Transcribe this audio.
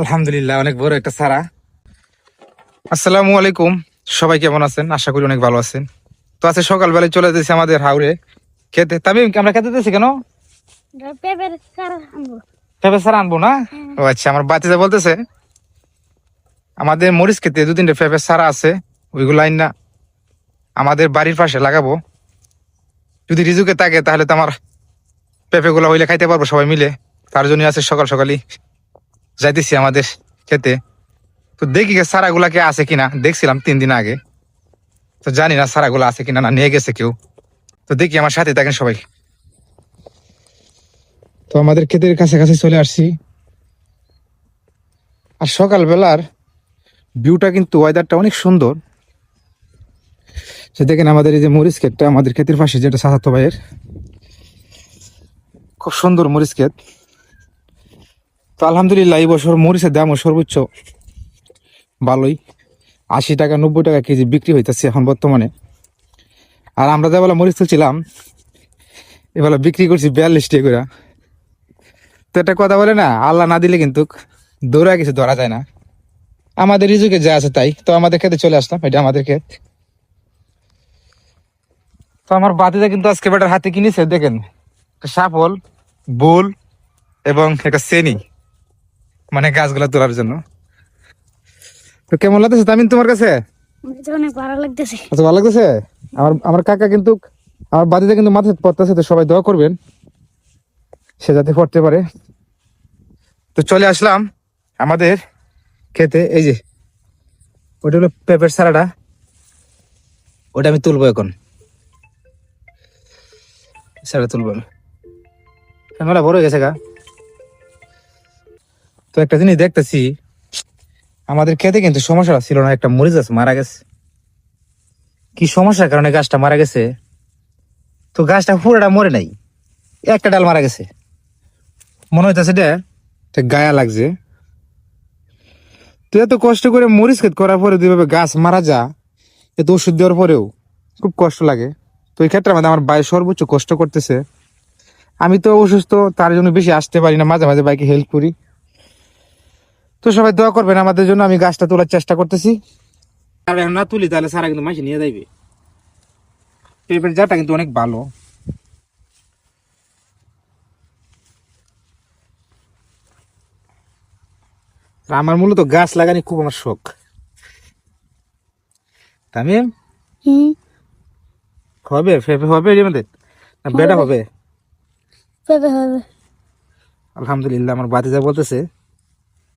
আলহামদুলিল্লাহ, অনেক বড় একটা সারা। আসসালামু আলাইকুম, সবাই কেমন আছেন? আশা করি অনেক ভালো আছেন। তো আজকে সকালবেলায় চলে যেতেছি আমাদের হাওড়ে খেতে। তামিম, আমরা খেতে যেতেছি কেন? পেঁপে সারা আনবো না? ও আচ্ছা, আমার বাতিজা বলতেছে আমাদের মরিচ খেতে দু তিনটে পেঁপে সারা আছে, ওইগুলো আইন না আমাদের বাড়ির পাশে লাগাবো। যদি রিজুকে থাকে তাহলে তো আমার পেঁপে গুলা হইলে খাইতে পারবো সবাই মিলে। তার জন্য আছে সকাল সকালই যাইতেছি আমাদের খেতে। তো দেখি সারা গুলাকে আছে কিনা, দেখছিলাম 3 দিন আগে। তো জানি না সারা গুলা আছে কিনা, না নিয়ে গেছে কেউ। তো দেখি, আমার সাথে থাকেন সবাই। তো আমাদের ক্ষেতের কাছাকাছি চলে আসছি। আর সকালবেলার ভিউটা কিন্তু, ওয়েদারটা অনেক সুন্দর। সে দেখেন আমাদের এই যে মরিচ ক্ষেতটা, আমাদের ক্ষেতের পাশে যেটা চাচাতো ভাইয়ের, খুব সুন্দর মরিচ ক্ষেত। তো আলহামদুলিল্লাহ, এই বছর মরিচের দামও সর্বোচ্চ ভালোই, 80 টাকা 90 টাকা কেজি বিক্রি হইতেছে এখন বর্তমানে। আর আমরা যা বেলা মরিচ তুলছিলাম, এবেলা বিক্রি করছি 42 টাকা করে। তো একটা কথা বলে না, আল্লাহ না দিলে কিন্তু দৌড়া কিছু ধরা যায় না। আমাদের রিজুকে যা আছে তাই। তো আমাদের খেতে চলে আসলাম, এটা আমাদের ক্ষেত। তো আমার বাতিদা কিন্তু আজকে বেটার হাতে কিনেছে, দেখেন, একটা শাপল, বুল এবং একটা সেনি, মানে গাছগুলা তোলার জন্য। তো কেমন লাগতেছে তামিন তোমার কাছে? অনেক ভালো লাগতেছে। আচ্ছা, ভালো লাগতেছে। আমার আমার কাকা কিন্তু, আমার বাতিদা কিন্তু মাথায় পড়তেছে, তো সবাই দোয়া করবেন সে যাতে পড়তে পারে। তো চলে আসলাম আমাদের খেতে। এই যে ওটা হলো পেঁপের সারাটা, ওটা আমি তুলবো এখন। সারা তুলবো, মেলা বড় হয়ে গেছে গা। তো একটা জিনিস দেখতেছি, আমাদের খেতে কিন্তু সমস্যা ছিল না, একটা মরিচ গাছ মারা গেছে। কি সমস্যার কারণে গাছটা মারা গেছে? তো গাছটা পুরোটা মরে নাই, একটা ডাল মারা গেছে। মনে হইতেছে এটা গায়া লাগছে। তো এত কষ্ট করে মরিচ ক্ষেত করার পরে দুইভাবে গাছ মারা যা, এত ওষুধ দেওয়ার পরেও খুব কষ্ট লাগে। তো এই ক্ষেত্রে আমাদের, আমার ভাই সর্বোচ্চ কষ্ট করতেছে। আমি তো অসুস্থ, তার জন্য বেশি আসতে পারি না, মাঝে মাঝে বাইকে হেল্প করি। তো সবাই দোয়া করবেন আমাদের জন্য। আমি গাছটা তোলার চেষ্টা করতেছি, আর না তুলি তাহলে সারা কিন্তু মাসে নিয়ে যাইবে। পেঁপের জাতটা কিন্তু অনেক ভালো। আর আমার মূলত গাছ লাগানি খুব আমার শখ। তামিম, হবে পেঁপে হবে আমাদের, না বেটা হবে? পেঁপে হবে। আলহামদুলিল্লাহ, আমার বাতিজা বলতেছে